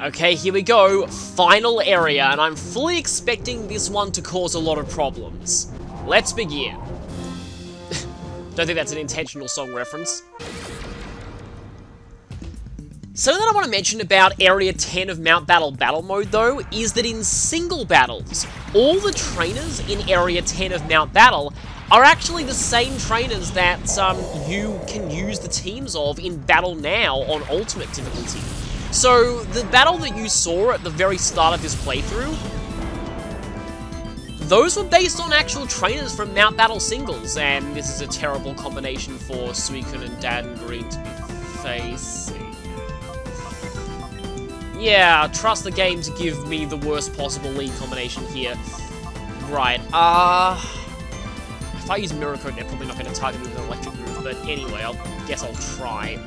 Okay, here we go. Final area, and I'm fully expecting this one to cause a lot of problems. Let's begin. Don't think that's an intentional song reference. Something that I want to mention about Area 10 of Mount Battle Battle Mode, though, is that in single battles, all the trainers in Area 10 of Mount Battle are actually the same trainers that you can use the teams of in Battle Now on Ultimate difficulty. So, the battle that you saw at the very start of this playthrough, those were based on actual trainers from Mount Battle singles, and this is a terrible combination for Suicune and Dad and Green to be facing. Yeah, trust the game to give me the worst possible lead combination here. Right, if I use Mirror Coat, they're probably not going to target me with an electric move, but anyway, I guess I'll try.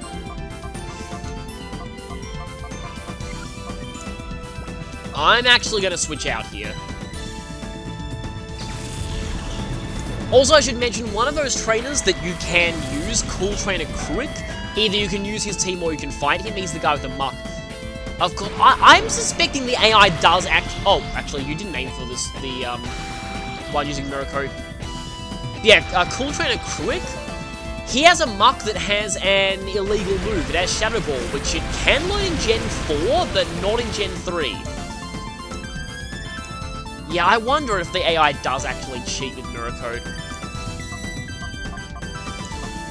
I'm actually going to switch out here. Also, I should mention, one of those trainers that you can use, Cool Trainer Kruik, either you can use his team or you can fight him. He's the guy with the muck. Of course, I'm suspecting the AI does oh, actually, you didn't aim for this, the, while using Mirror Coat. Yeah, Cool Trainer Kruik, he has a muck that has an illegal move. It has Shadow Ball, which it can learn in Gen 4, but not in Gen 3. Yeah, I wonder if the AI does actually cheat with Mirror Coat.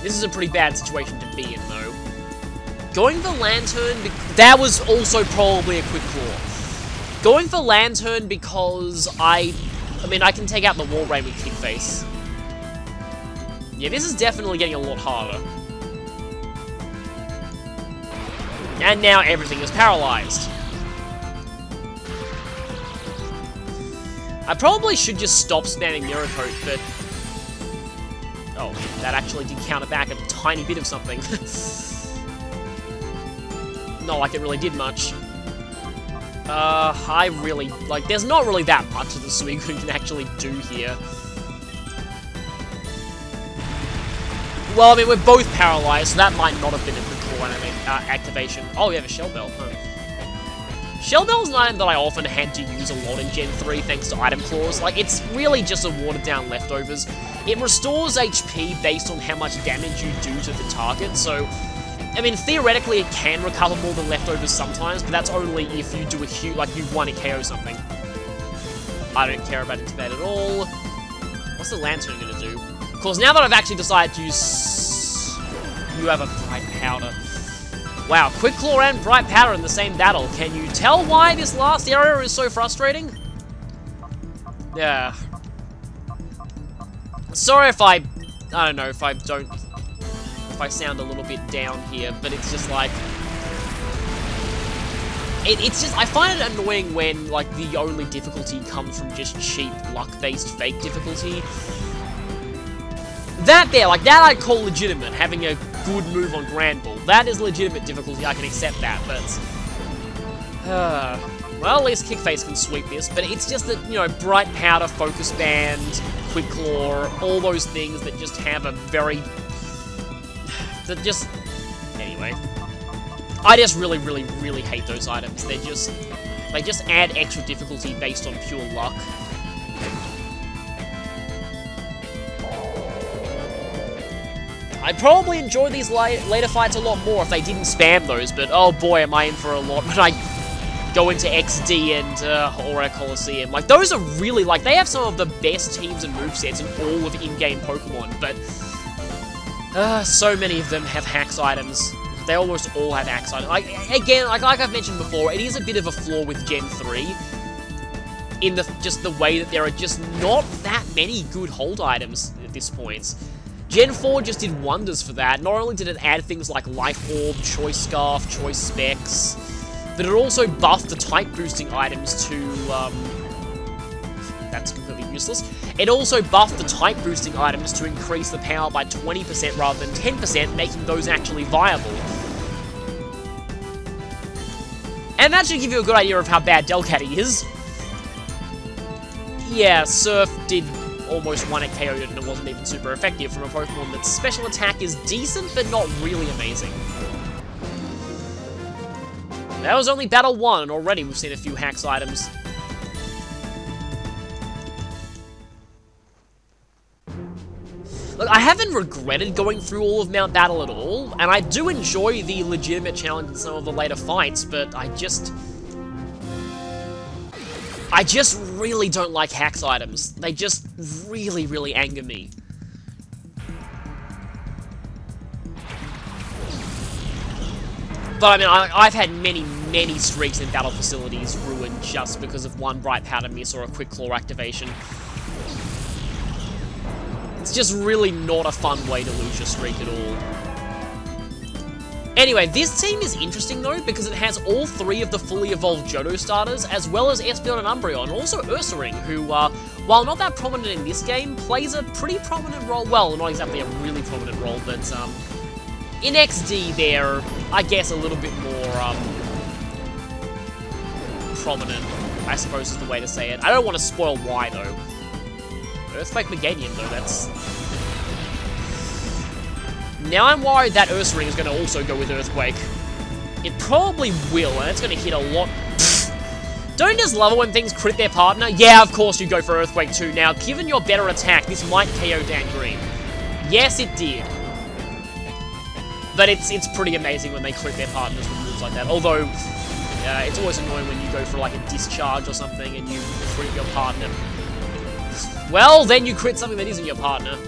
This is a pretty bad situation to be in, though. Going for Lantern, that was also probably a Quick Claw. Going for Lantern because I mean, I can take out the Wall Rain with Kick Face. Yeah, this is definitely getting a lot harder. And now everything is paralyzed. I probably should just stop spamming Mirror Coat, but... oh, that actually did counter back a tiny bit of something. Not like it really did much. I really... like, there's not really that much that the Suicune can actually do here. Well, I mean, we're both paralyzed, so that might not have been a good core activation. Oh, we have a Shell Bell, huh? Shell Bell is an item that I often had to use a lot in Gen 3 thanks to item claws. Like, it's really just a watered down leftovers. It restores HP based on how much damage you do to the target, so... I mean, theoretically it can recover more than leftovers sometimes, but that's only if you do a huge... like, you 1-hit KO something. I don't care about Intimidate at all. What's the Lantern gonna do? Of course, now that I've actually decided to use... you have a Bright Powder. Wow, Quick Claw and Bright Powder in the same battle. Can you tell why this last area is so frustrating? Yeah. Sorry if I don't know, if I sound a little bit down here, but it's just like... It's just, I find it annoying when, like, the only difficulty comes from just cheap, luck-based fake difficulty. That there, like, that I'd call legitimate, having a good move on Grand Ball. That is legitimate difficulty, I can accept that, but... well, at least Kickface can sweep this, but it's just that, you know, Bright Powder, Focus Band, Quick Claw, all those things that just have a very... that just... anyway. I just really, really, really hate those items. They just add extra difficulty based on pure luck. I'd probably enjoy these later fights a lot more if they didn't spam those, but oh boy, am I in for a lot when I go into XD and or Colosseum. Like, those are really, like, they have some of the best teams and movesets in all of in-game Pokemon, but so many of them have hacks items. They almost all have hacks items. Like, again, like I've mentioned before, it is a bit of a flaw with Gen 3 in just the way that there are just not that many good hold items at this point. Gen 4 just did wonders for that. Not only did it add things like Life Orb, Choice Scarf, Choice Specs, but it also buffed the type boosting items to, that's completely useless. It also buffed the type boosting items to increase the power by 20% rather than 10%, making those actually viable. And that should give you a good idea of how bad Delcatty is. Yeah, Surf did almost 1-hit KO'd it and it wasn't even super effective from a Pokemon that's special attack is decent, but not really amazing. That was only Battle 1, and already we've seen a few hacks items. Look, I haven't regretted going through all of Mount Battle at all, and I do enjoy the legitimate challenge in some of the later fights, but I just really don't like hacks items. They just really, really anger me. But I mean, I've had many streaks in battle facilities ruined just because of one bright powder miss or a quick claw activation. It's just really not a fun way to lose your streak at all. Anyway, this team is interesting though, because it has all three of the fully evolved Johto starters, as well as Espeon and Umbreon, and also Ursaring, who, while not that prominent in this game, plays a pretty prominent role. Well, not exactly a really prominent role, but, in XD, they're, I guess, a little bit more, prominent, I suppose is the way to say it. I don't want to spoil why, though. Earthquake Meganium, though, that's... Now I'm worried that Ursaring is going to also go with Earthquake. It probably will, and it's going to hit a lot. Don't you just love it when things crit their partner? Yeah, of course you go for Earthquake too. Now, given your better attack, this might KO Dan Green. Yes, it did. But it's pretty amazing when they crit their partners with moves like that. Although, it's always annoying when you go for like a discharge or something and you crit your partner. Well, then you crit something that isn't your partner.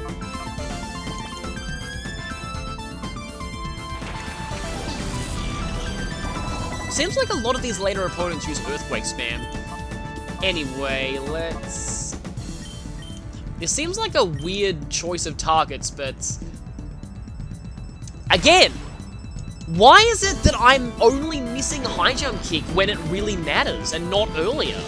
Seems like a lot of these later opponents use Earthquake spam. Anyway, let's... This seems like a weird choice of targets, but... Again! Why is it that I'm only missing High Jump Kick when it really matters, and not earlier?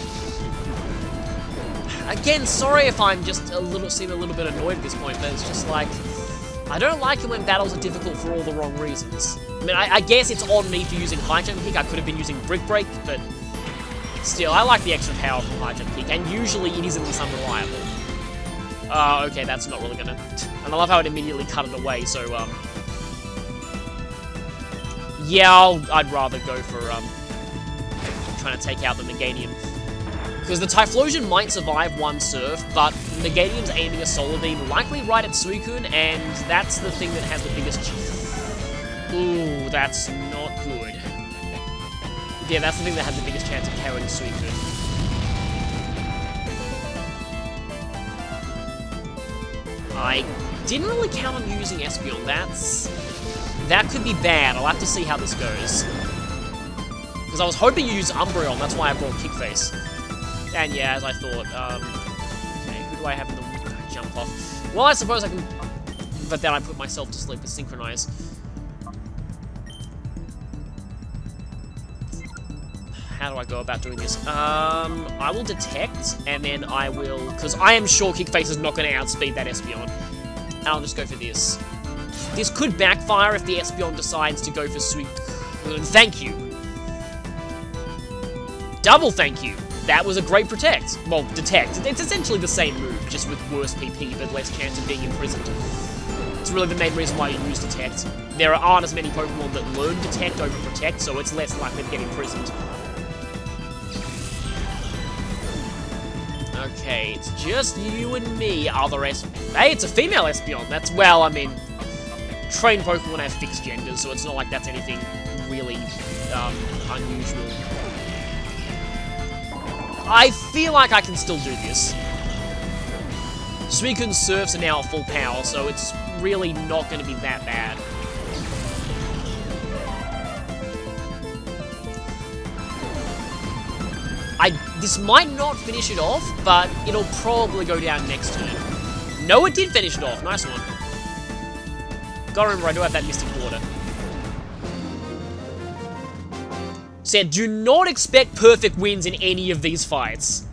Again, sorry if I'm just seem a little bit annoyed at this point, but it's just like... I don't like it when battles are difficult for all the wrong reasons. I mean, I guess it's on me for using High Jump Kick. I could have been using Brick Break, but still, I like the extra power from High Jump Kick, and usually it isn't this unreliable. Okay, that's not really gonna... And I love how it immediately cut it away, so, yeah, I'd rather go for, trying to take out the Meganium. Because the Typhlosion might survive one surf, but Meganium's aiming a Solar Beam likely right at Suicune, and that's the thing that has the biggest... Ooh, that's not good. Yeah, that's the thing that has the biggest chance of carrying Suicune. I didn't really count on using Espeon. That could be bad. I'll have to see how this goes. Because I was hoping you use Umbreon, that's why I brought Kick Face. And yeah, as I thought, okay, who do I have in the jump off? Well, I suppose I can, but then I put myself to sleep with Synchronize. How do I go about doing this? I will Detect, and then I will, because I am sure Kick Face is not going to outspeed that Espeon. And I'll just go for this. This could backfire if the Espeon decides to go for Sweet... Thank you. Double thank you. That was a great Protect. Well, Detect. It's essentially the same move, just with worse PP, but less chance of being imprisoned. It's really the main reason why you use Detect. There aren't as many Pokemon that learn Detect over Protect, so it's less likely to get imprisoned. Okay, it's just you and me, other Espeon. Hey, it's a female Espeon. That's, well, I mean, trained Pokemon have fixed genders, so it's not like that's anything really, unusual. I feel like I can still do this. Suicune's Surfs are now at full power, so it's really not going to be that bad. This might not finish it off, but it'll probably go down next turn. No, it did finish it off. Nice one. Gotta remember, I do have that Mystic Water. Said, do not expect perfect wins in any of these fights.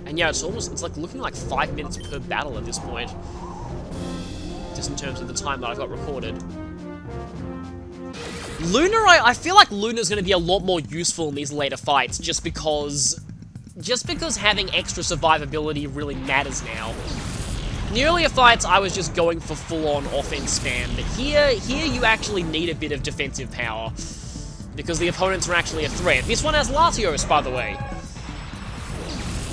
And yeah, it's like looking like 5 minutes per battle at this point. Just in terms of the time that I've got recorded. Luna, I feel like Luna's going to be a lot more useful in these later fights, just because having extra survivability really matters now. In the earlier fights, I was just going for full-on offense spam, but here you actually need a bit of defensive power, because the opponents are actually a threat. This one has Latios, by the way.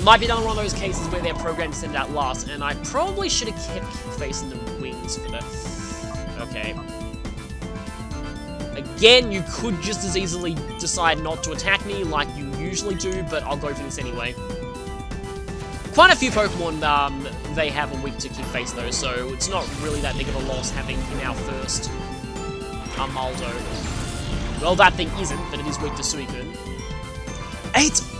Might be another one of those cases where they're programmed to send out last, and I probably should have kept facing the wings for that. Okay. Again, you could just as easily decide not to attack me like you usually do, but I'll go for this anyway. Quite a few Pokemon, they have a weak to Kick Face though, so it's not really that big of a loss having him out first. Maldo. Well, that thing isn't, but it is weak to Suicune.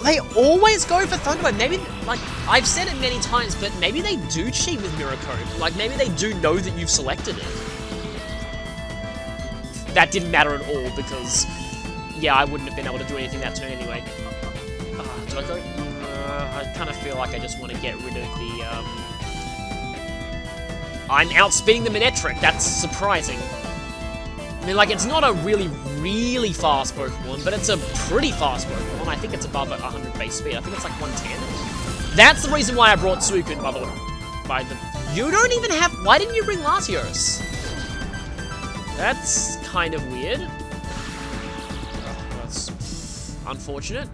They always go for Thunderbird. Maybe, like, I've said it many times, but maybe they do cheat with Mirror Code. Like, maybe they do know that you've selected it. That didn't matter at all, because, yeah, I wouldn't have been able to do anything that turn anyway. Do I go? I kind of feel like I just want to get rid of the, I'm outspeeding the Manectric. That's surprising. I mean, like, it's not a really, really fast Pokemon, but it's a pretty fast Pokemon. I think it's above 100 base speed. I think it's like 110. That's the reason why I brought Suicune, by the way. You don't even have... Why didn't you bring Latios? That's kind of weird. That's unfortunate.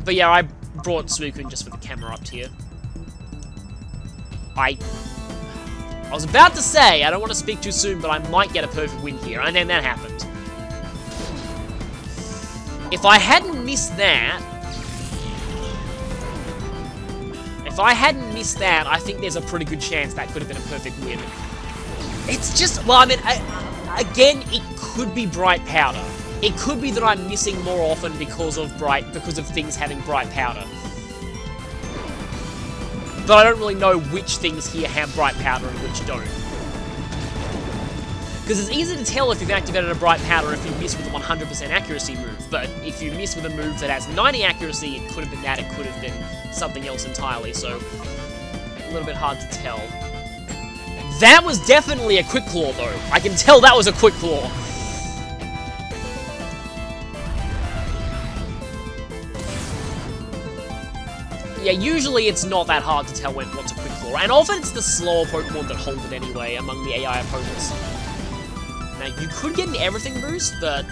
But yeah, I brought Suicune just for the camera up tier. I was about to say, I don't want to speak too soon, but I might get a perfect win here, and then that happened. If I hadn't missed that... I think there's a pretty good chance that could have been a perfect win. It's just, well, I mean, again, it could be Bright Powder. It could be that I'm missing more often because of things having Bright Powder. But I don't really know which things here have Bright Powder and which don't. Because it's easy to tell if you've activated a Bright Powder if you miss with a 100% accuracy move, but if you miss with a move that has 90 accuracy, it could have been that, it could have been something else entirely, so a little bit hard to tell. That was definitely a Quick Claw, though. I can tell that was a Quick Claw. Yeah, usually it's not that hard to tell what's a Quick Claw, and often it's the slower Pokemon that hold it anyway among the AI opponents. Now, you could get an everything boost, but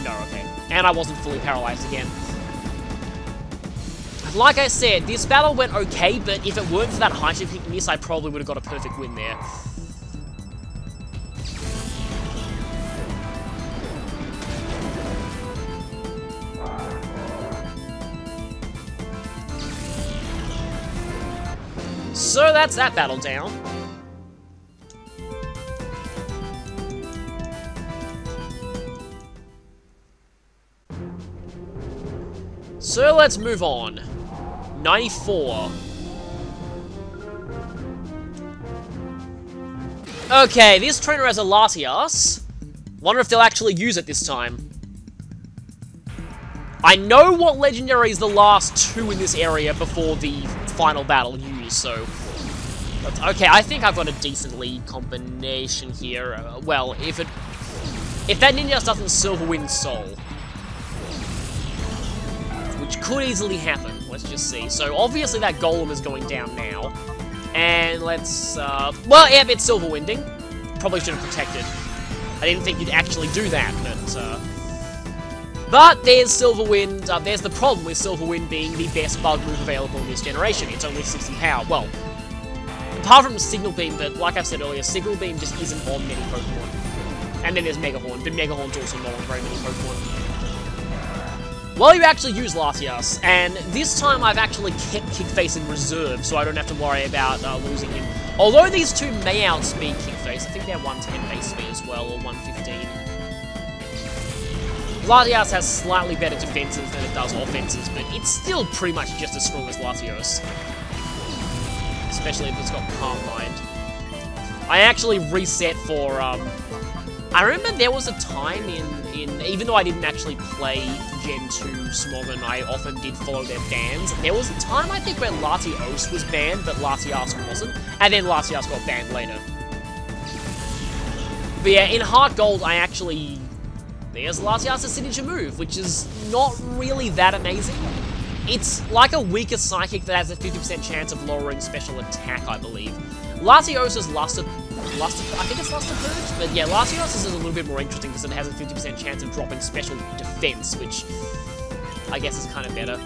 no, okay. And I wasn't fully paralyzed again. Like I said, this battle went okay, but if it weren't for that high kick miss, I probably would have got a perfect win there. So that's that battle down. So let's move on. 94. Okay, this trainer has a Latias. Wonder if they'll actually use it this time. I know what legendaries the last two in this area before the final battle use, so... Okay, I think I've got a decent lead combination here. Well, if that Ninjas doesn't Silver Wind Soul, which could easily happen. Let's just see. So, obviously that Golem is going down now. And let's, well, yeah, it's Silver Winding. Probably should have protected. I didn't think you'd actually do that, but there's Silver Wind. There's the problem with Silver Wind being the best bug move available in this generation. It's only 60 power. Well, apart from Signal Beam, but like I've said earlier, Signal Beam just isn't on many Pokemon. And then there's Mega Horn, but Mega Horn's also not on very many Pokemon. Well, you actually use Latias, and this time I've actually kept Kick Face in reserve, so I don't have to worry about losing him. Although these two may outspeed Kick Face, I think they're 110 base speed as well, or 115. Latias has slightly better defenses than it does offenses, but it's still pretty much just as strong as Latios. Especially if it's got Calm Mind. I actually reset for, I remember there was a time even though I didn't actually play Gen 2 Smogon, I often did follow their bans. There was a time, I think, where Latios was banned, but Latias wasn't, and then Latias got banned later. But yeah, in Heart Gold, I actually... There's Latias' signature move, which is not really that amazing. It's like a weaker Psychic that has a 50% chance of lowering special attack, I believe. Latios's Luster, I think it's Luster Purge, but yeah, Latios is a little bit more interesting because it has a 50% chance of dropping special defense, which I guess is kind of better.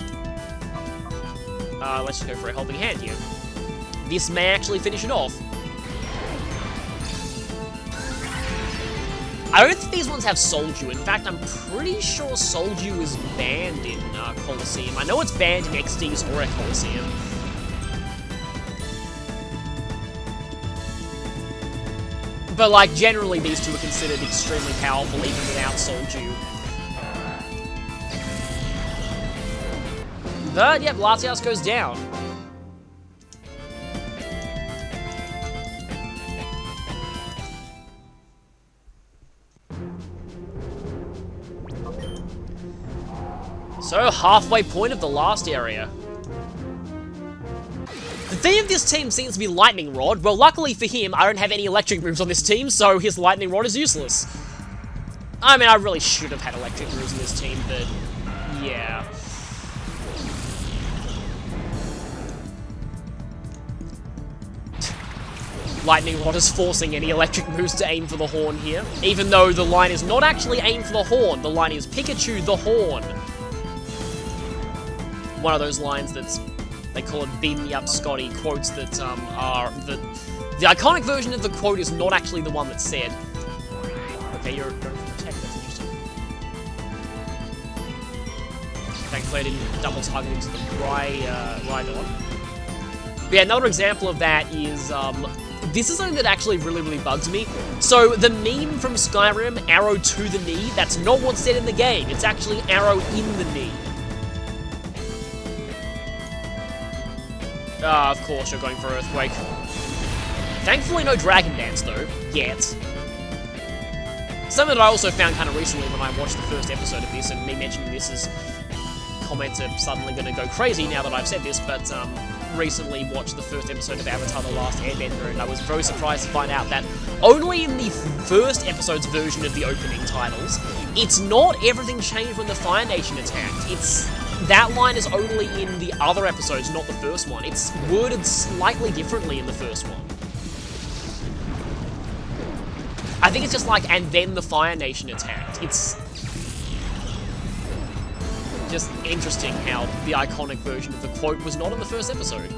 Let's just go for a helping hand here. This may actually finish it off. I don't think these ones have Soldew. In fact, I'm pretty sure Soldew is banned in Colosseum. I know it's banned in XD's or at Colosseum. But, like, generally these two are considered extremely powerful even without Soldew. But, yep, Latias goes down. So, halfway point of the last area. The theme of this team seems to be Lightning Rod. Well, luckily for him, I don't have any electric moves on this team, so his Lightning Rod is useless. I mean, I really should have had electric moves on this team, but yeah. Lightning Rod is forcing any electric moves to aim for the horn here, even though the line is not actually aim for the horn. The line is Pikachu the horn. One of those lines that's, they call it beam me up Scotty, quotes that are, the iconic version of the quote is not actually the one that's said. Okay, you're going for protect, that's interesting. Thankfully I didn't double target into the Rhydon. But yeah, another example of that is, this is something that actually really bugs me. So, the meme from Skyrim, arrow to the knee, that's not what's said in the game. It's actually arrow in the knee. Of course you're going for Earthquake. Thankfully no Dragon Dance though, yet. Something that I also found kind of recently when I watched the first episode of this, and me mentioning this is comments are suddenly going to go crazy now that I've said this, but recently watched the first episode of Avatar The Last Airbender, and I was very surprised to find out that only in the first episode's version of the opening titles, it's not everything changed when the Fire Nation attacked. That line is only in the other episodes, not the first one. It's worded slightly differently in the first one. I think it's just like, and then the Fire Nation attacked. It's just interesting how the iconic version of the quote was not in the first episode.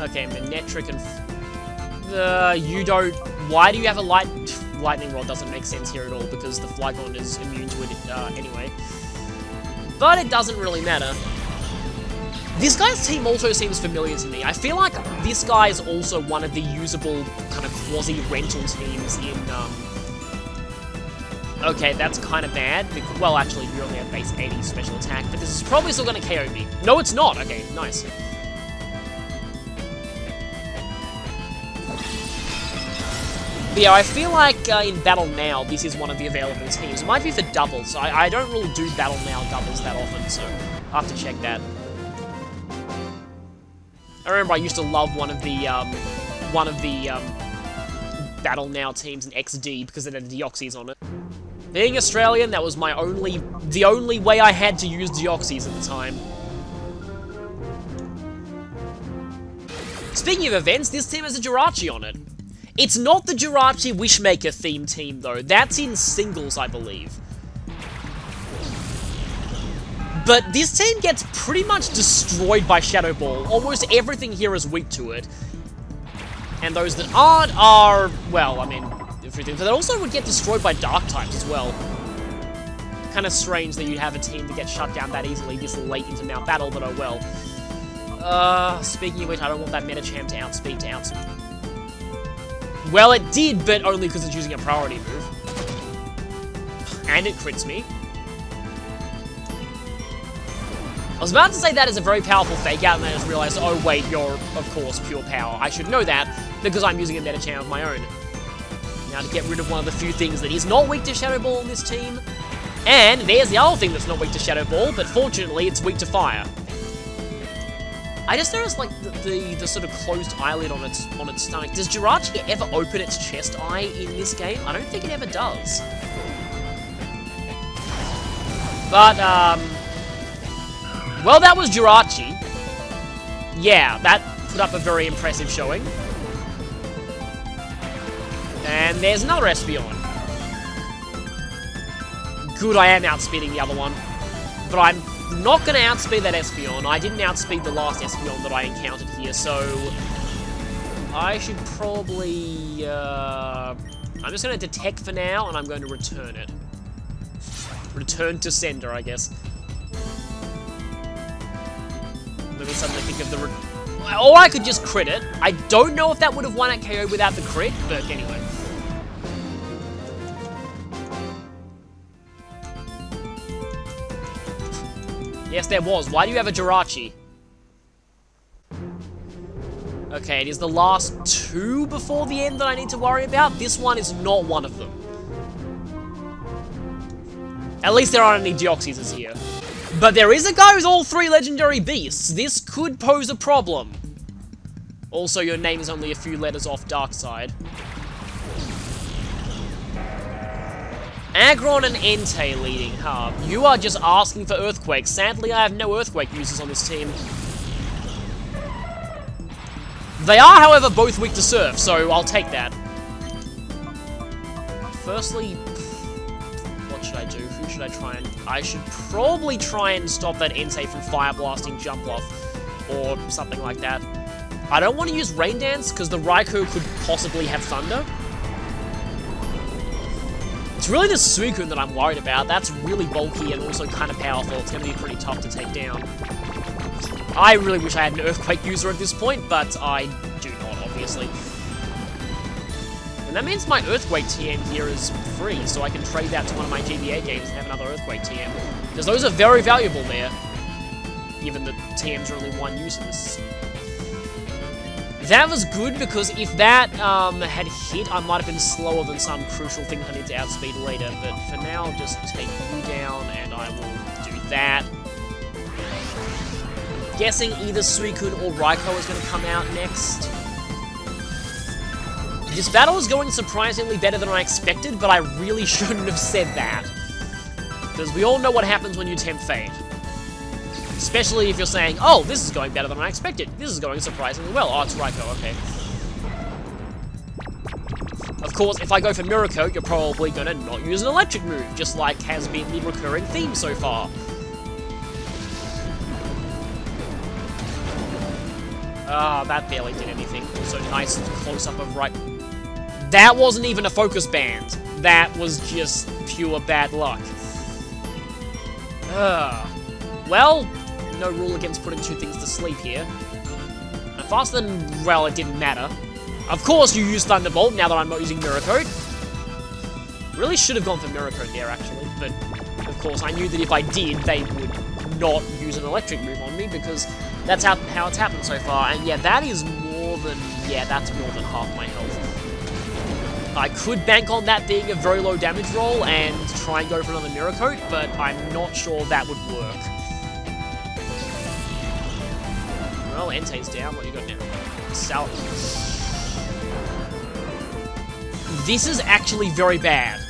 Okay, Manectric and... you don't... Why do you have a Lightning Rod? Doesn't make sense here at all, because the Flygon is immune to it anyway. But it doesn't really matter. This guy's team also seems familiar to me. I feel like this guy is also one of the usable kind of quasi-rental teams in... Okay, that's kind of bad. Well, actually, you only have base 80 special attack, but this is probably still going to KO me. No, it's not. Okay, nice. But yeah, I feel like in Battle Now, this is one of the available teams. It might be for doubles. I don't really do Battle Now doubles that often, so I'll have to check that. I remember I used to love one of the Battle Now teams in XD because it had Deoxys on it. Being Australian, that was the only way I had to use Deoxys at the time. Speaking of events, this team has a Jirachi on it. It's not the Jirachi Wishmaker theme team, though. That's in singles, I believe. But this team gets pretty much destroyed by Shadow Ball. Almost everything here is weak to it. And those that aren't are, well, I mean, everything. But they also would get destroyed by Dark types as well. Kind of strange that you'd have a team that gets shut down that easily this late into Mount Battle, but oh well. Speaking of which, I don't want that Medicham to outspeed to outspeed. Well, it did, but only because it's using a priority move. And it crits me. I was about to say that is a very powerful fake out, and then I just realized, oh wait, you're, of course, pure power. I should know that, because I'm using a Medicham of my own. Now to get rid of one of the few things that is not weak to Shadow Ball in this team. And there's the other thing that's not weak to Shadow Ball, but fortunately it's weak to fire. I just noticed, like, the sort of closed eyelid on its stomach. Does Jirachi ever open its chest eye in this game? I don't think it ever does. But, well, that was Jirachi. Yeah, that put up a very impressive showing. And there's another Espeon. Good, I am outspeeding the other one. But I'm not going to outspeed that Espeon. I didn't outspeed the last Espeon that I encountered here, so I should probably, I'm just going to detect for now, and I'm going to return it. Return to sender, I guess. Let me suddenly think of the... Or I could just crit it. I don't know if that would have won at KO without the crit, but anyway. Yes, there was. Why do you have a Jirachi? Okay, it is the last two before the end that I need to worry about. This one is not one of them. At least there aren't any Deoxys here. But there is a guy who's all three legendary beasts. This could pose a problem. Also, your name is only a few letters off Dark Side. Aggron and Entei leading, huh? You are just asking for Earthquake. Sadly, I have no Earthquake users on this team. They are, however, both weak to Surf, so I'll take that. Firstly, what should I do? Who should I try and... I should probably try and stop that Entei from Fire Blasting Jump Off, or something like that. I don't want to use Rain Dance, because the Raikou could possibly have Thunder. It's really the Suicune that I'm worried about. That's really bulky and also kind of powerful. It's going to be pretty tough to take down. I really wish I had an Earthquake user at this point, but I do not, obviously. And that means my Earthquake TM here is free, so I can trade that to one of my GBA games and have another Earthquake TM. Because those are very valuable there, given that TMs are only one use in this. That was good, because if that had hit, I might have been slower than some crucial things I need to outspeed later. But for now, I'll just take you down, and I will do that. Guessing either Suicune or Raikou is going to come out next. This battle is going surprisingly better than I expected, but I really shouldn't have said that. Because we all know what happens when you tempt fate. Especially if you're saying, oh, this is going better than I expected. This is going surprisingly well. Oh, it's Raikou, okay. Of course, if I go for Mirror Coat, you're probably going to not use an electric move, just like has been the recurring theme so far. Ah, that barely did anything. Also, nice close-up of right... That wasn't even a focus band. That was just pure bad luck. Well... No rule against putting two things to sleep here. And faster than, well, it didn't matter. Of course you use Thunderbolt now that I'm not using Mirror Coat. Really should have gone for Mirror Coat there, actually. But, of course, I knew that if I did, they would not use an electric move on me, because that's how it's happened so far. And yeah, that is more than... Yeah, that's more than half my health. I could bank on that being a very low damage roll and try and go for another Mirror Coat, but I'm not sure that would work. Well, Entei's down. What you got now? Sal. This is actually very bad.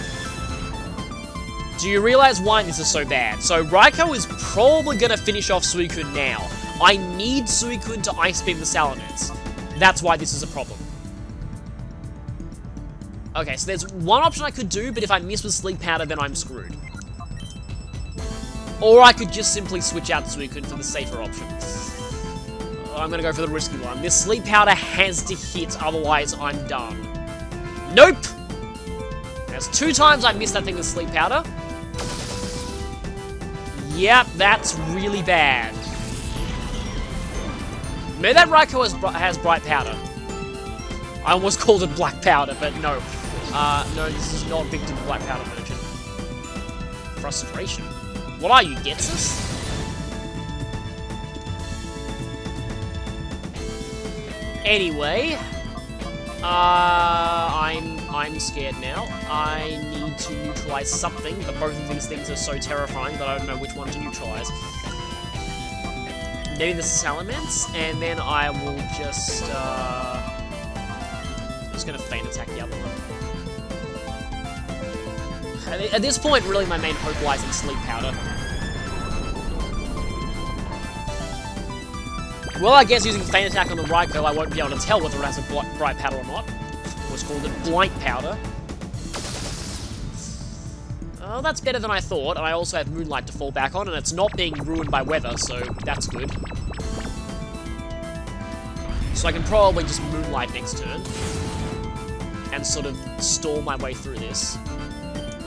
Do you realize why this is so bad? So, Raikou is probably going to finish off Suicune now. I need Suicune to Ice Beam the Salamence. That's why this is a problem. Okay, so there's one option I could do, but if I miss with Sleep Powder, then I'm screwed. Or I could just simply switch out Suicune for the safer option. I'm gonna go for the risky one. This Sleep Powder has to hit, otherwise I'm done. Nope! That's 2 times I missed that thing with Sleep Powder. Yep, that's really bad. Maybe that Raikou has Bright Powder. I almost called it Black Powder, but no. No, this is not Victim Black Powder Merchant. Frustration. What are you, Getsus? Anyway, I'm scared now. I need to neutralize something, but both of these things are so terrifying that I don't know which one to neutralize. Maybe the Salamence, and then I will just, I'm just gonna feint attack the other one. At this point, really, my main hope lies in Sleep Powder. Well, I guess using Feint Attack on the right girl, I won't be able to tell whether it has a Bright Powder or not. What's called it Blight Powder. Oh, that's better than I thought, and I also have Moonlight to fall back on, and it's not being ruined by weather, so that's good. So I can probably just Moonlight next turn, and sort of stall my way through this.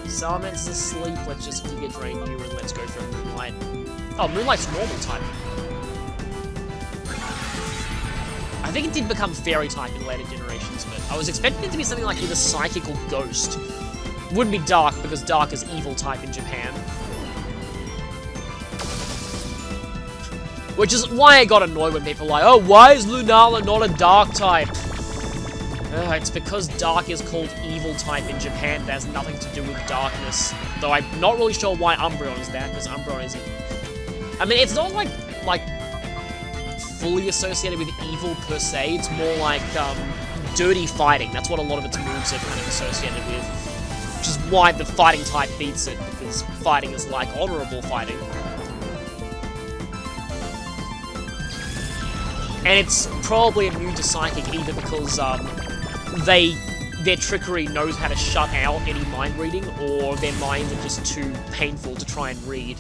Salamander's asleep, let's just Giga Drain you, and let's go for a Moonlight. Oh, Moonlight's normal type. I think it did become Fairy type in later generations, but I was expecting it to be something like either Psychic or Ghost. Wouldn't be Dark, because Dark is evil type in Japan. Which is why I got annoyed when people are like, oh, why is Lunala not a Dark type? It's because Dark is called evil type in Japan. It has nothing to do with darkness. Though I'm not really sure why Umbreon is that, because Umbreon is... I mean, it's not like fully associated with evil per se. It's more like dirty fighting. That's what a lot of its moves are kind of associated with. Which is why the fighting type beats it, because fighting is like honorable fighting. And it's probably immune to Psychic either because their trickery knows how to shut out any mind reading, or their minds are just too painful to try and read.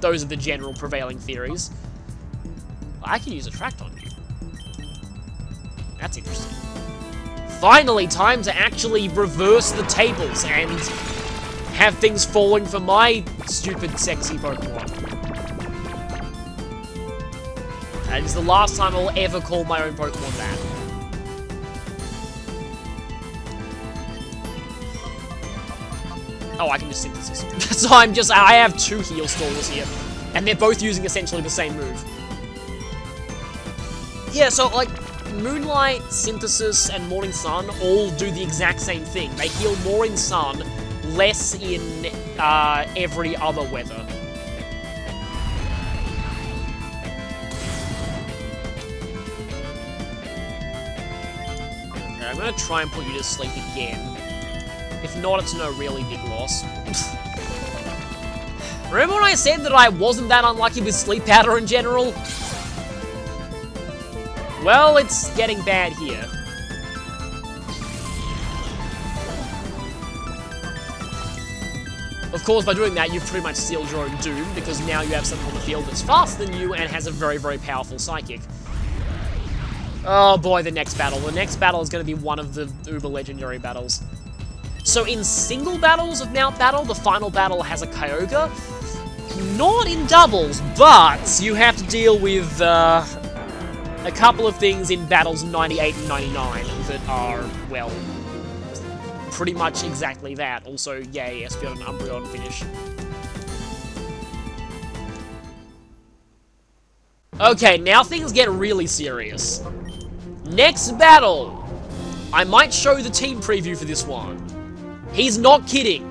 Those are the general prevailing theories. I can use Attract on you. That's interesting. Finally, time to actually reverse the tables and have things falling for my stupid, sexy Pokemon. That is the last time I'll ever call my own Pokemon that. Oh, I can just Synthesis. So I have two heal stalls here, and they're both using essentially the same move. Yeah, so, like, Moonlight, Synthesis, and Morning Sun all do the exact same thing. They heal more in Sun, less in every other weather. Okay, I'm gonna try and put you to sleep again. If not, it's no really big loss. Remember when I said that I wasn't that unlucky with Sleep Powder in general? Well, it's getting bad here. Of course, by doing that, you've pretty much sealed your own doom, because now you have something on the field that's faster than you and has a very, very powerful Psychic. Oh boy, the next battle. The next battle is going to be one of the uber legendary battles. So in single battles of Mount Battle, the final battle has a Kyogre. Not in doubles, but you have to deal with a couple of things in battles 98 and 99 that are, well, pretty much exactly that. Also, yay, Espeon and Umbreon finish. Okay, now things get really serious. Next battle! I might show the team preview for this one. He's not kidding.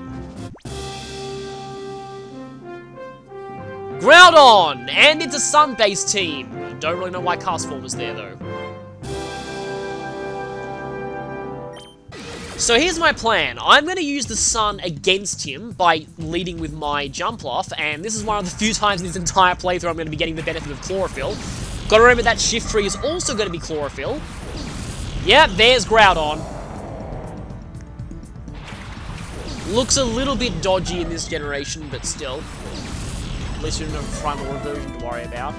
Groudon! And it's a Sun-based team. Don't really know why Castform was there, though. So here's my plan. I'm going to use the Sun against him by leading with my Jumpluff, and this is one of the few times in this entire playthrough I'm going to be getting the benefit of Chlorophyll. Gotta remember that Shift Tree is also going to be Chlorophyll. Yeah, there's Groudon. Looks a little bit dodgy in this generation, but still. At least we don't have Primal Reversion to worry about.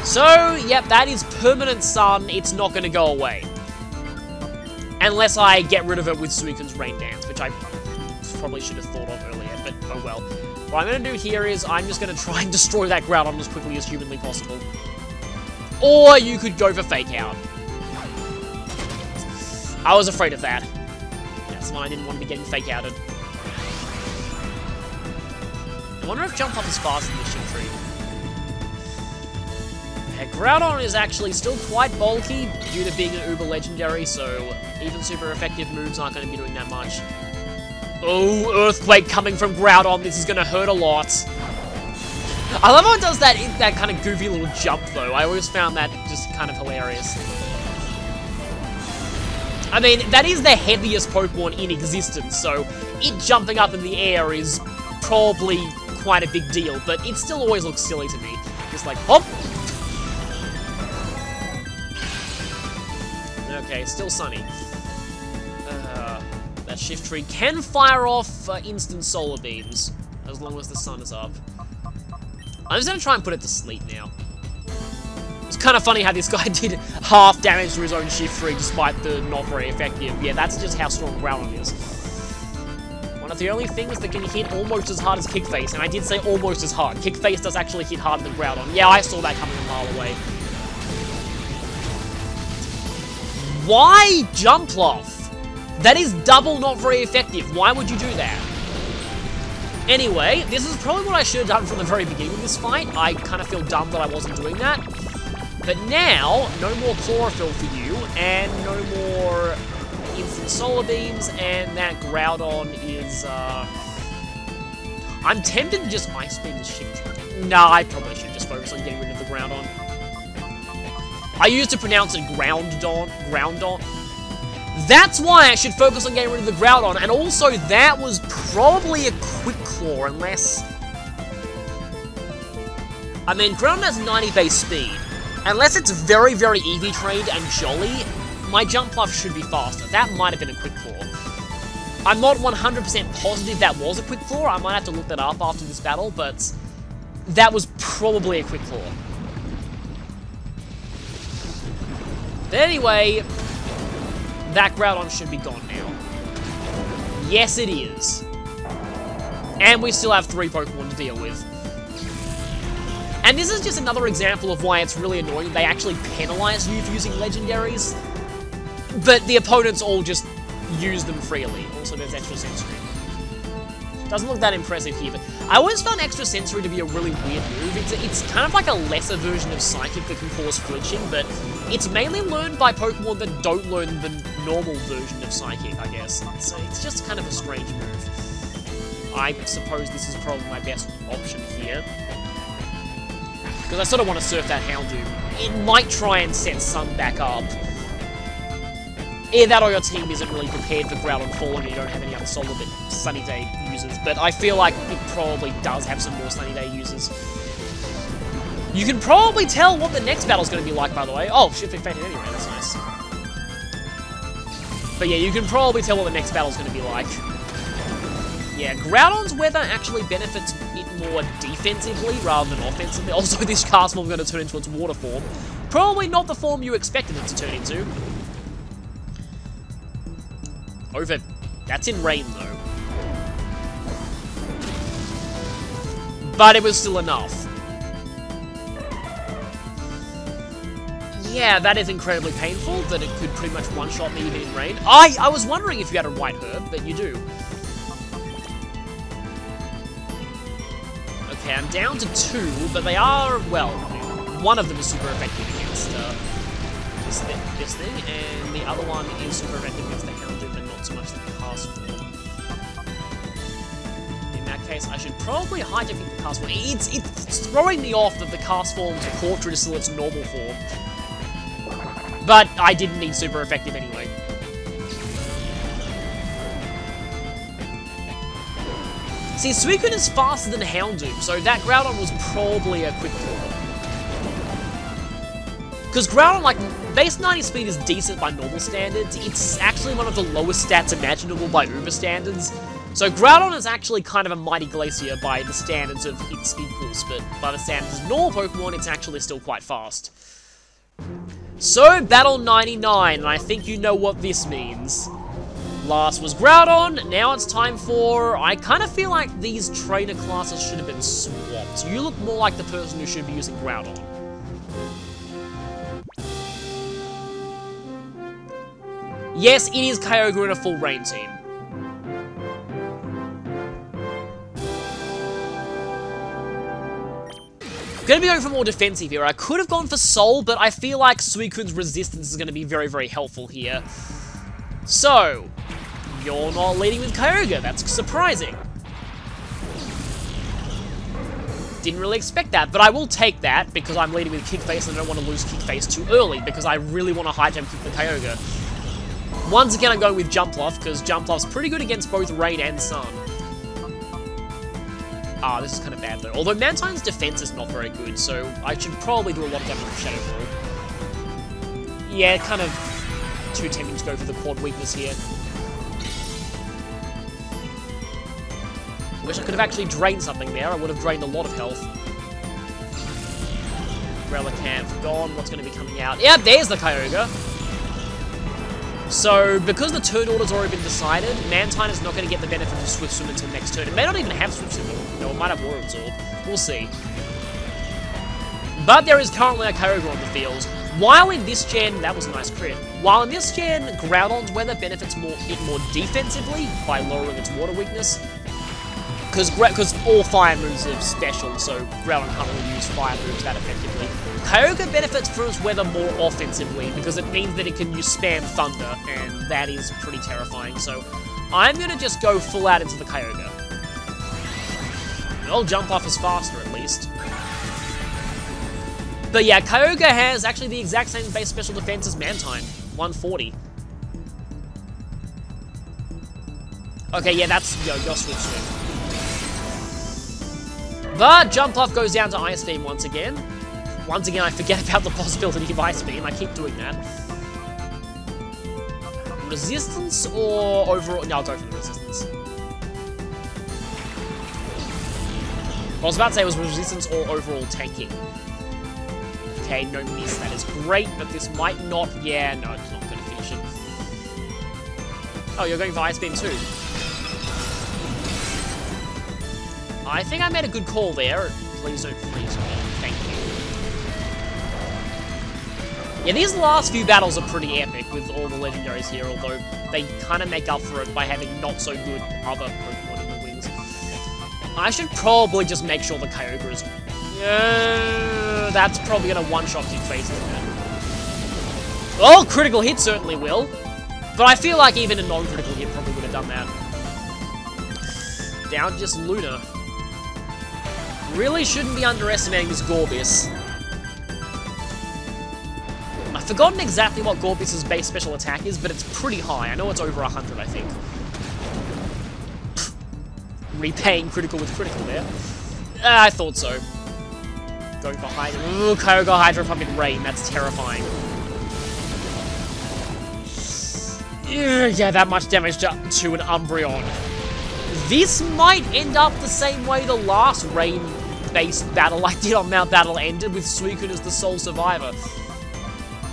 So, yep, that is permanent Sun. It's not going to go away. Unless I get rid of it with Suicune's Rain Dance, which I probably should have thought of earlier, but oh well. What I'm going to do here is I'm just going to try and destroy that Groudon as quickly as humanly possible. Or you could go for Fake Out. I was afraid of that. That's why I didn't want to be getting Fake Outed. I wonder if Jump Up is faster than the Shift Tree. Yeah, Groudon is actually still quite bulky due to being an uber legendary, so even super effective moves aren't going to be doing that much. Oh, Earthquake coming from Groudon. This is going to hurt a lot. I love how it does that kind of goofy little jump, though. I always found that just kind of hilarious. I mean, that is the heaviest Pokemon in existence, so it jumping up in the air is probably quite a big deal, but it still always looks silly to me. Just like, hop! Okay, still sunny. That shift tree can fire off instant solar beams, as long as the sun is up. I'm just gonna try and put it to sleep now. It's kind of funny how this guy did half damage to his own shift tree despite the not very effective. Yeah, that's just how strong Groudon is. One of the only things that can hit almost as hard as Kick Face, and I did say almost as hard. Kick Face does actually hit harder than Groudon. Yeah, I saw that coming a mile away. Why Jumpluff? That is double not very effective. Why would you do that? Anyway, this is probably what I should have done from the very beginning of this fight. I kind of feel dumb that I wasn't doing that. But now, no more Chlorophyll for you, and no more instant solar beams, and that Groudon is, I'm tempted to just Ice Beam the Shift Tree. Nah, I probably should just focus on getting rid of the Groudon. I used to pronounce it Groundon. That's why I should focus on getting rid of the Groudon, and also that was probably a Quick Claw, unless... I mean, Groudon has 90 base speed. Unless it's very, very Eevee trained and jolly, my Jumpluff should be faster. That might have been a Quick Claw. I'm not 100% positive that was a Quick Claw. I might have to look that up after this battle, but that was probably a Quick Claw. But anyway, that Groudon should be gone now. Yes, it is. And we still have 3 Pokemon to deal with. And this is just another example of why it's really annoying they actually penalize you for using legendaries, but the opponents all just use them freely. Also, there's Extra Sensory. Doesn't look that impressive here, but I always found Extra Sensory to be a really weird move. It's kind of like a lesser version of Psychic that can cause flinching, but it's mainly learned by Pokemon that don't learn the normal version of Psychic, I guess. So it's just kind of a strange move. I suppose this is probably my best option here. Because I sort of want to surf that Houndoom. It might try and set Sun back up. Either that or your team isn't really prepared for Groudon falling and you don't have any other Solar Sunny Day users. But I feel like it probably does have some more Sunny Day users. You can probably tell what the next battle's going to be like, by the way. Oh, Shifting Fainted anyway, that's nice. But yeah, you can probably tell what the next battle's going to be like. Yeah, Groudon's weather actually benefits it more defensively rather than offensively. Also, this Cast Form is going to turn into its water form. Probably not the form you expected it to turn into. Over. That's in rain, though. But it was still enough. Yeah, that is incredibly painful, that it could pretty much one-shot me even in rain. I was wondering if you had a White Herb, but you do. Okay, I'm down to 2, but they are, well, one of them is super effective against this thing, and the other one is super effective against the Houndoom, but not so much the Cast Form. In that case, I should probably hijack the Cast Form. It's throwing me off that the Cast Form's portrait is still its normal form. But I didn't need super effective anyway. See, Suicune is faster than Houndoom, so that Groudon was probably a Quick Claw. Because Groudon, like, base 90 speed is decent by normal standards. It's actually one of the lowest stats imaginable by Uber standards. So Groudon is actually kind of a mighty glacier by the standards of its equals, but by the standards of normal Pokemon, it's actually still quite fast. So, Battle 99, and I think you know what this means. Last was Groudon, now it's time for... I kind of feel like these trainer classes should have been swapped. You look more like the person who should be using Groudon. Yes, it is Kyogre in a full rain team. I'm going to be going for more defensive here. I could have gone for Soul, but I feel like Suicune's resistance is going to be very, very helpful here. So, you're not leading with Kyogre. That's surprising. Didn't really expect that, but I will take that because I'm leading with Kick Face and I don't want to lose Kick Face too early because I really want to high jump kick the Kyogre. Once again, I'm going with Jumpluff because Jumpluff's pretty good against both rain and sun. Ah, this is kind of bad though. Although Mantine's defense is not very good, so I should probably do a lot of damage with Shadow Ball. Yeah, kind of too tempting to go for the quad weakness here. Wish I could have actually drained something there. I would have drained a lot of health. Relicanth gone. What's going to be coming out? Yeah, there's the Kyogre. So, because the turn order's already been decided, Mantine is not going to get the benefit of Swift Swim until next turn. It may not even have Swift Swim. You know, it might have Water Absorb. We'll see. But there is currently a Kyogre on the field. While in this gen, that was a nice crit. While in this gen, Groudon's weather benefits it more defensively by lowering its water weakness. Because all fire moves are special, so Groudon can't really use fire moves that effectively. Kyogre benefits from its weather more offensively, because it means that it can use Spam Thunder, and that is pretty terrifying, so I'm going to just go full out into the Kyogre. Well, Jump Off is faster, at least. But yeah, Kyogre has actually the exact same base special defense as Mantine, 140. Okay, yeah, that's your Switch Swim. But Jump Off goes down to Ice Beam once again. Once again, I forget about the possibility of Ice Beam. I keep doing that. Resistance or overall? No, I'll go for the Resistance. What I was about to say was Resistance or overall tanking. Okay, no miss. That is great, but this might not... Yeah, no, it's not going to finish it. Oh, you're going for Ice Beam too. I think I made a good call there. Please don't freeze me. Thank you. Yeah, these last few battles are pretty epic with all the legendaries here, although they kind of make up for it by having not so good other Pokemon in the wings. I should probably just make sure the Kyogre is... that's probably going to one-shot Kick Face, isn't it? Oh, critical hit certainly will. But I feel like even a non-critical hit probably would have done that. Down just Luna. Really shouldn't be underestimating this Gorbis. I've forgotten exactly what Gorbis' base special attack is, but it's pretty high. I know it's over 100, I think. Repaying critical with critical there. I thought so. Going for Hydro. Ooh, Kyogre Hydro Pump in Rain. That's terrifying. Yeah, that much damage to an Umbreon. This might end up the same way the last rain-based battle I did on Mount Battle ended, with Suicune as the sole survivor.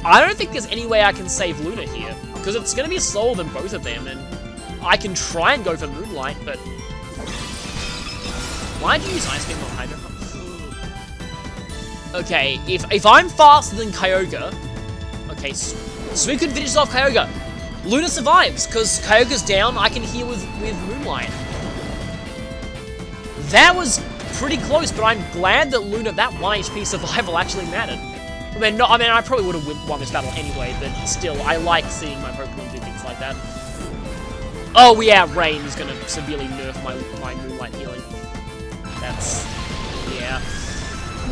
I don't think there's any way I can save Luna here, because it's going to be slower than both of them, and I can try and go for Moonlight, but... Why'd you use Ice Beam on Hydro Pump? Okay, if I'm faster than Kyogre... Okay, Suicune finishes off Kyogre. Luna survives, because Kyogre's down, I can heal with Moonlight. That was pretty close, but I'm glad that Luna, that 1 HP survival actually mattered. I mean, I probably would have won this battle anyway, but still, I like seeing my Pokemon do things like that. Oh yeah, Rain is going to severely nerf my Moonlight healing. That's... yeah.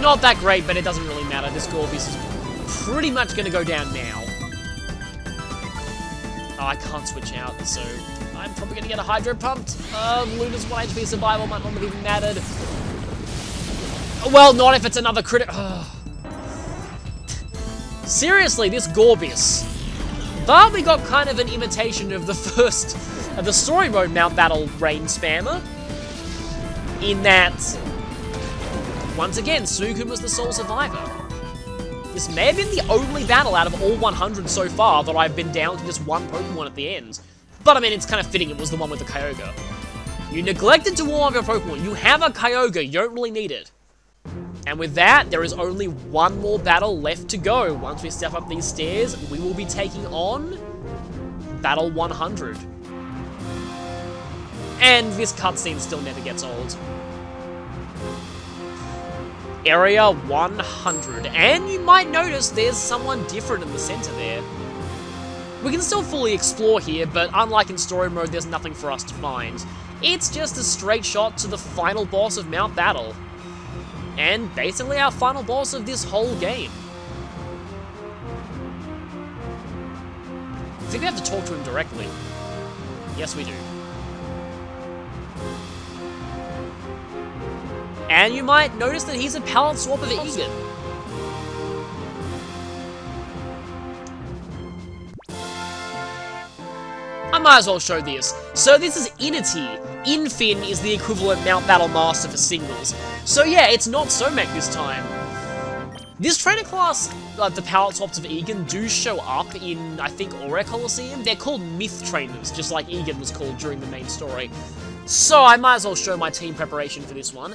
Not that great, but it doesn't really matter. This Gorbis is pretty much going to go down now. Oh, I can't switch out, so I'm probably going to get a Hydro Pumped. Luna's 1 HP survival might not have even mattered. Well, not if it's another crit. Seriously, this Gorbis. But we got kind of an imitation of the first, the story mode Mount Battle Rain Spammer. In that, once again, Suicune was the sole survivor. This may have been the only battle out of all 100 so far that I've been down to just one Pokemon at the end. But I mean, it's kind of fitting it was the one with the Kyogre. You neglected to warm up your Pokemon. You have a Kyogre, you don't really need it. And with that, there is only one more battle left to go. Once we step up these stairs, we will be taking on Battle 100. And this cutscene still never gets old. Area 100. And you might notice there's someone different in the center there. We can still fully explore here, but unlike in story mode, there's nothing for us to find. It's just a straight shot to the final boss of Mount Battle. And basically our final boss of this whole game. I think we have to talk to him directly. Yes, we do. And you might notice that he's a palette swap of Egan. I might as well show this. So this is Inity. Infin is the equivalent Mount Battle Master for singles. So yeah, it's not Somek this time. This trainer class, the palette swaps of Egan, do show up in, I think, Colosseum. They're called Myth Trainers, just like Egan was called during the main story. So I might as well show my team preparation for this one.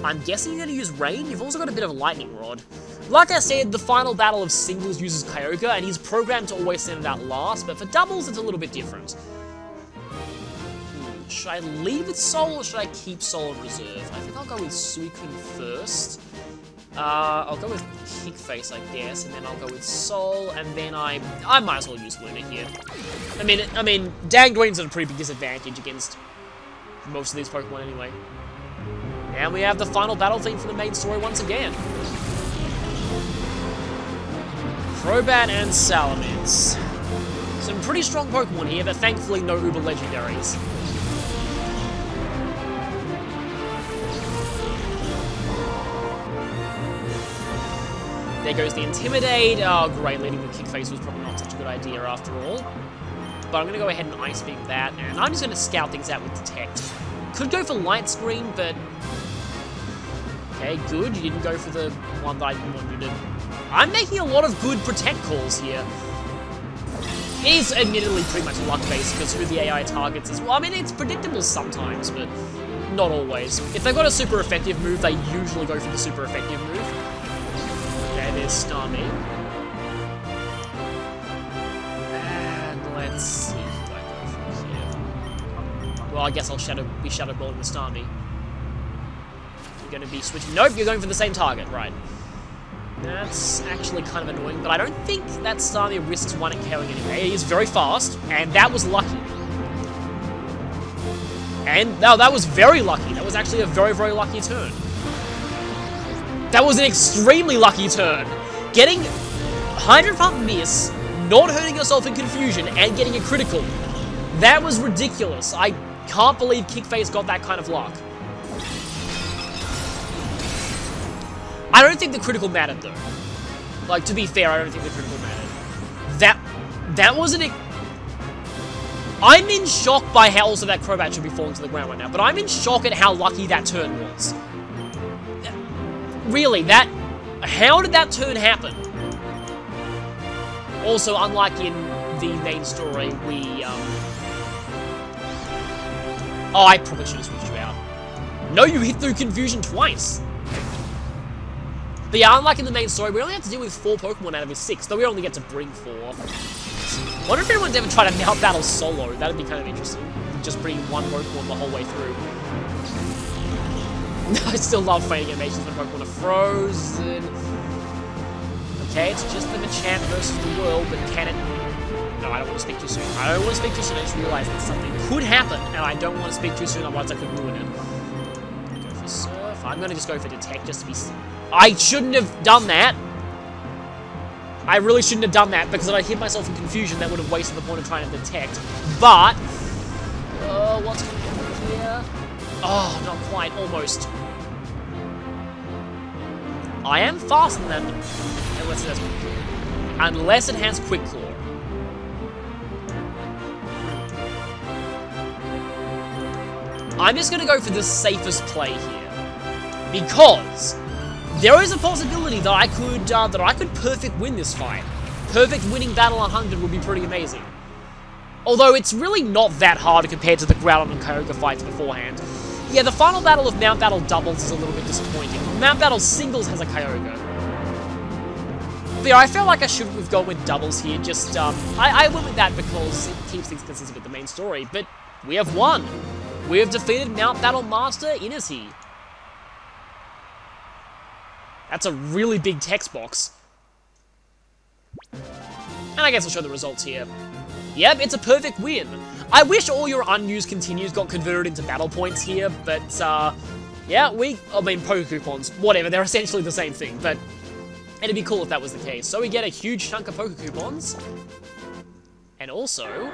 I'm guessing you're going to use Rain. You've also got a bit of Lightning Rod. Like I said, the final battle of singles uses Kyogre, and he's programmed to always send it out last, but for doubles, it's a little bit different. Should I lead with Soul, or should I keep Soul in reserve? I think I'll go with Suicune first. I'll go with Kickface, I guess, and then I'll go with Soul, and then I might as well use Luna here. I mean, Dangduin's at a pretty big disadvantage against most of these Pokemon anyway. And we have the final battle theme for the main story once again. Crobat and Salamence. Some pretty strong Pokemon here, but thankfully no Uber Legendaries. There goes the Intimidate. Oh, great, leading with Kickface was probably not such a good idea after all. But I'm going to go ahead and Ice Beam that, and I'm just going to scout things out with Detect. Could go for Light Screen, but... Okay, good. You didn't go for the one that I didn't want you to... I'm making a lot of good Protect calls here. It is admittedly pretty much luck-based, because who the AI targets is... Well, I mean, it's predictable sometimes, but not always. If they've got a super effective move, they usually go for the super effective move. Okay, there's Starmie. And let's see who I go for here. Well, I guess I'll be Shadow Balling the Starmie. You're going to be switching... Nope, you're going for the same target, right. That's actually kind of annoying, but I don't think that Starmie risks one at KOing anyway. He is very fast, and that was lucky. And no, that was very lucky. That was actually a very, very lucky turn. That was an extremely lucky turn. Getting 100 pump miss, not hurting yourself in confusion, and getting a critical. That was ridiculous. I can't believe Kickface got that kind of luck. I don't think the critical mattered, though. Like, to be fair, I don't think the critical mattered. That wasn't... I'm in shock by how also that Crobat should be falling to the ground right now, but I'm in shock at how lucky that turn was. Really, how did that turn happen? Also, unlike in the main story, Oh, I probably should have switched you out. No, you hit through confusion twice. But yeah, unlike in the main story, we only have to deal with 4 Pokemon out of his 6, though we only get to bring 4. I wonder if anyone's ever tried to Mount Battle solo. That'd be kind of interesting. Just bring one Pokemon the whole way through. I still love fighting animations when Pokemon are frozen. Okay, it's just the Machamp versus the world, but can it... No, I don't want to speak too soon. I don't want to speak too soon. I just realized that something could happen, and I don't want to speak too soon, otherwise I could ruin it. Go for Surf. I'm going to just go for Detect just to be... I shouldn't have done that. I really shouldn't have done that, because if I hit myself in confusion, that would have wasted the point of trying to Detect. But... what's going on here? Oh, not quite. Almost. I am faster than that. Unless it has Quick Claw. I'm just going to go for the safest play here. Because... there is a possibility that I could perfect win this fight. Perfect winning Battle 100 would be pretty amazing. Although it's really not that hard compared to the Groudon and Kyogre fights beforehand. Yeah, the final battle of Mount Battle doubles is a little bit disappointing. Mount Battle singles has a Kyogre. But yeah, I felt like I should have gone with doubles here. Just, I went with that because it keeps things consistent with the main story. But we have won. We have defeated Mount Battle Master Inity. That's a really big text box. And I guess I'll show the results here. Yep, it's a perfect win. I wish all your unused continues got converted into battle points here, but, yeah, Poke Coupons, whatever, they're essentially the same thing, but it'd be cool if that was the case. So we get a huge chunk of Poke Coupons, and also...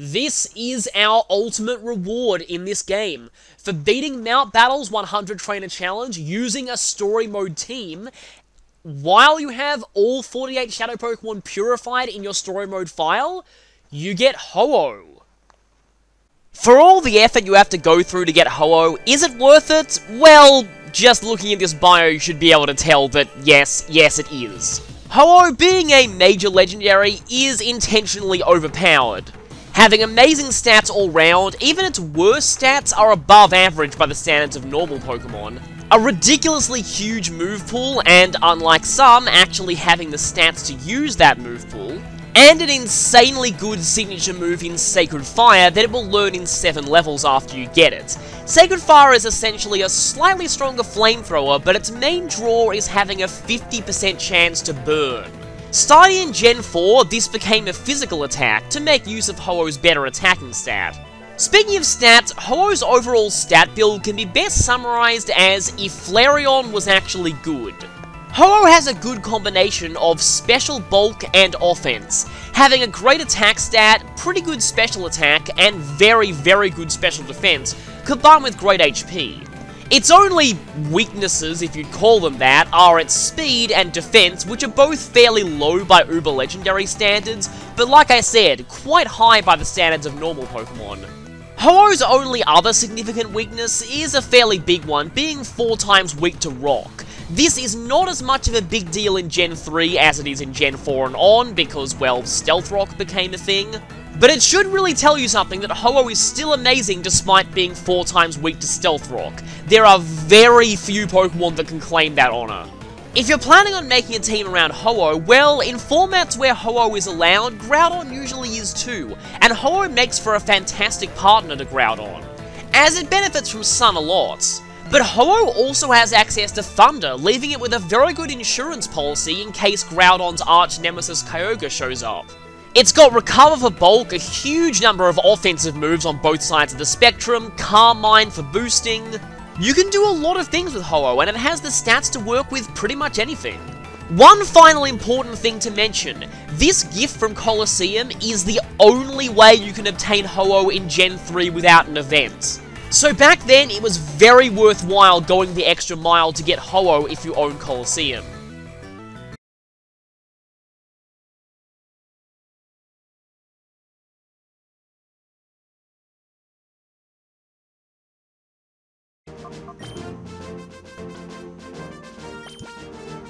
This is our ultimate reward in this game. For beating Mount Battle's 100 Trainer Challenge using a story mode team, while you have all 48 Shadow Pokemon purified in your story mode file, you get Ho-Oh. For all the effort you have to go through to get Ho-Oh, is it worth it? Well, just looking at this bio, you should be able to tell that yes it is. Ho-Oh, being a major legendary, is intentionally overpowered. Having amazing stats all round, even its worst stats are above average by the standards of normal Pokemon. A ridiculously huge move pool, and unlike some, actually having the stats to use that move pool. And an insanely good signature move in Sacred Fire that it will learn in 7 levels after you get it. Sacred Fire is essentially a slightly stronger flamethrower, but its main draw is having a 50% chance to burn. Starting in Gen 4, this became a physical attack to make use of Ho-Oh's better attacking stat. Speaking of stats, Ho-Oh's overall stat build can be best summarized as if Flareon was actually good. Ho-Oh has a good combination of special bulk and offense, having a great attack stat, pretty good special attack, and very good special defense, combined with great HP. Its only weaknesses, if you'd call them that, are its speed and defense, which are both fairly low by Uber Legendary standards, but like I said, quite high by the standards of normal Pokemon. Ho-Oh's only other significant weakness is a fairly big one, being 4 times weak to Rock. This is not as much of a big deal in Gen 3 as it is in Gen 4 and on, because, well, Stealth Rock became a thing. But it should really tell you something that Ho-Oh is still amazing despite being 4 times weak to Stealth Rock. There are very few Pokemon that can claim that honor. If you're planning on making a team around Ho-Oh, well, in formats where Ho-Oh is allowed, Groudon usually is too, and Ho-Oh makes for a fantastic partner to Groudon, as it benefits from Sun a lot. But Ho-Oh also has access to Thunder, leaving it with a very good insurance policy in case Groudon's arch nemesis Kyogre shows up. It's got Recover for bulk, a huge number of offensive moves on both sides of the spectrum, Calm Mind for boosting. You can do a lot of things with Ho-Oh, and it has the stats to work with pretty much anything. One final important thing to mention, this gift from Colosseum is the only way you can obtain Ho-Oh in Gen 3 without an event. So back then, it was very worthwhile going the extra mile to get Ho-Oh if you own Colosseum.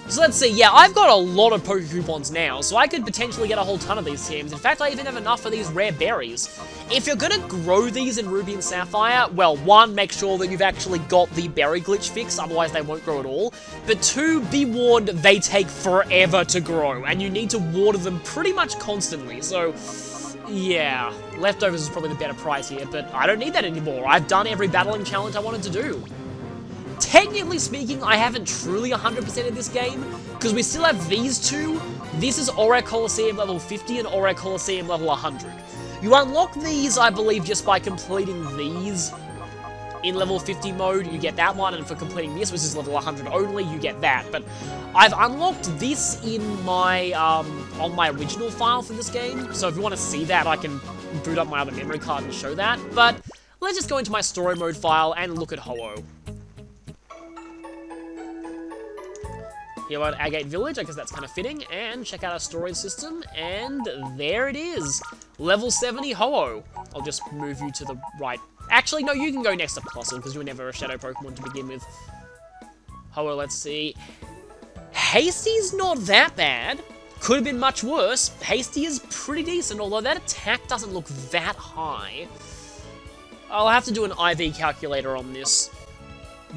So let's see, yeah, I've got a lot of Poke Coupons now, so I could potentially get a whole ton of these teams. In fact, I even have enough of these rare berries. If you're gonna grow these in Ruby and Sapphire, well, 1, make sure that you've actually got the berry glitch fixed, otherwise they won't grow at all. But 2, be warned, they take forever to grow, and you need to water them pretty much constantly, so yeah, Leftovers is probably the better price here, but I don't need that anymore. I've done every battling challenge I wanted to do. Technically speaking, I haven't truly 100%ed this game, because we still have these two. This is Aura Colosseum level 50 and Aura Colosseum level 100. You unlock these, I believe, just by completing these in level 50 mode. You get that one, and for completing this, which is level 100 only, you get that. But I've unlocked this in my, on my original file for this game, so if you want to see that, I can boot up my other memory card and show that. But let's just go into my story mode file and look at Ho-Oh. Here we're at Agate Village, I guess that's kind of fitting, and check out our storage system, and there it is. Level 70 Ho-Oh. I'll just move you to the right. Actually, no, you can go next to Colosseum, because you were never a Shadow Pokemon to begin with. Ho-Oh, let's see. Hasty's not that bad. Could have been much worse. Hasty is pretty decent, although that attack doesn't look that high. I'll have to do an IV calculator on this.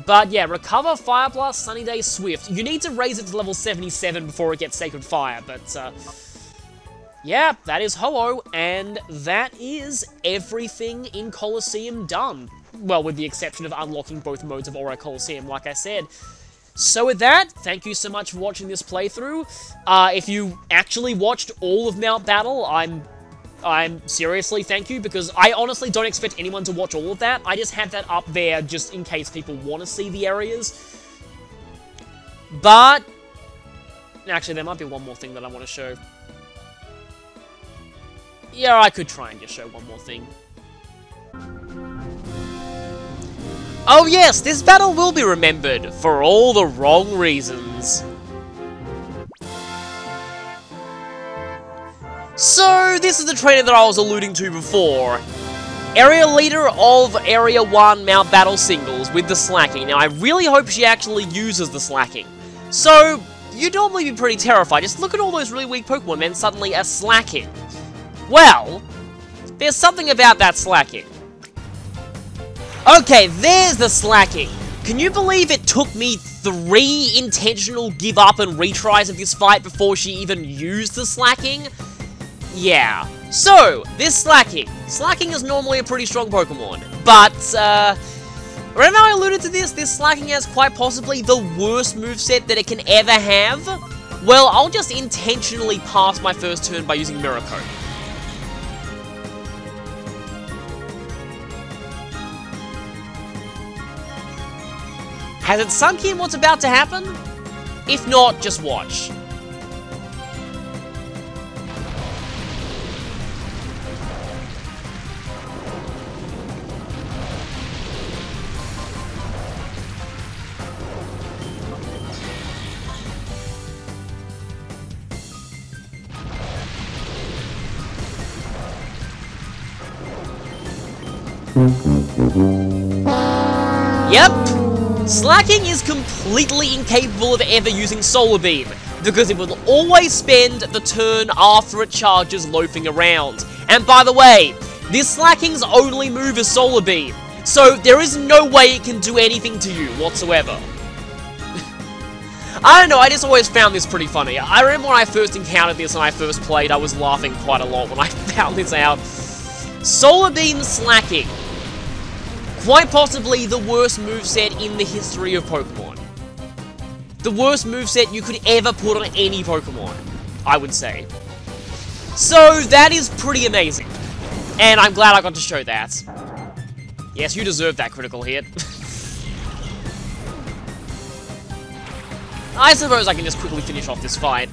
But yeah, Recover, Fire Blast, Sunny Day, Swift. You need to raise it to level 77 before it gets Sacred Fire, but yeah, that is Ho-Oh, and that is everything in Colosseum done. Well, with the exception of unlocking both modes of Aura Colosseum, like I said. So with that, thank you so much for watching this playthrough. If you actually watched all of Mount Battle, I'm seriously, thank you, because I honestly don't expect anyone to watch all of that. I just have that up there just in case people want to see the areas. But, actually, there might be one more thing that I want to show. Yeah, I could try and just show one more thing. Oh yes, this battle will be remembered for all the wrong reasons. So, this is the trainer that I was alluding to before. Area leader of Area 1 Mount Battle Singles with the Slacking. Now, I really hope she actually uses the Slacking. So, you'd normally be pretty terrified. Just look at all those really weak Pokemon, and then suddenly a Slacking. Well, there's something about that Slacking. Okay, there's the Slacking. Can you believe it took me 3 intentional give up and retries of this fight before she even used the Slacking? Yeah. So, this Slacking. Slacking is normally a pretty strong Pokemon, but, remember how I alluded to this? This Slacking has quite possibly the worst moveset that it can ever have? Well, I'll just intentionally pass my first turn by using Mirror Coat. Has it sunk in what's about to happen? If not, just watch. Yep! Slacking is completely incapable of ever using Solar Beam, because it will always spend the turn after it charges loafing around. And by the way, this Slacking's only move is Solar Beam, so there is no way it can do anything to you whatsoever. I don't know, I just always found this pretty funny. I remember when I first encountered this and I first played, I was laughing quite a lot when I found this out. Solar Beam Slacking. Quite possibly the worst moveset in the history of Pokemon. The worst moveset you could ever put on any Pokemon, I would say. So, that is pretty amazing. And I'm glad I got to show that. Yes, you deserve that critical hit. I suppose I can just quickly finish off this fight.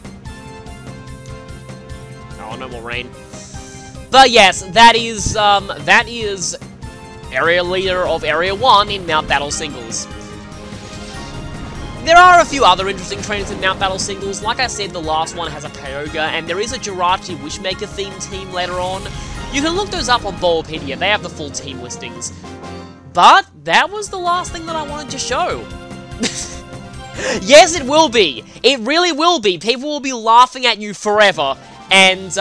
Oh, no more rain. But yes, that is Area Leader of Area 1 in Mount Battle Singles. There are a few other interesting trainers in Mount Battle Singles. Like I said, the last one has a Kyogre, and there is a Jirachi Wishmaker themed team later on. You can look those up on Bulbapedia, they have the full team listings. But that was the last thing that I wanted to show. Yes, it will be. It really will be. People will be laughing at you forever, and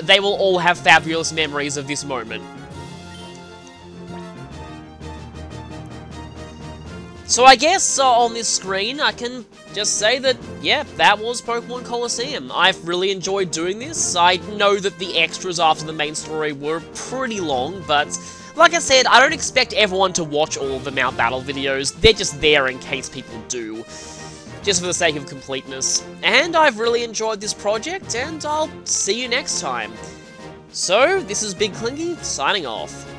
they will all have fabulous memories of this moment. So I guess on this screen, I can just say that, yeah, that was Pokemon Colosseum. I've really enjoyed doing this. I know that the extras after the main story were pretty long, but like I said, I don't expect everyone to watch all of the Mount Battle videos. They're just there in case people do, just for the sake of completeness. And I've really enjoyed this project, and I'll see you next time. So, this is Big Clingy, signing off.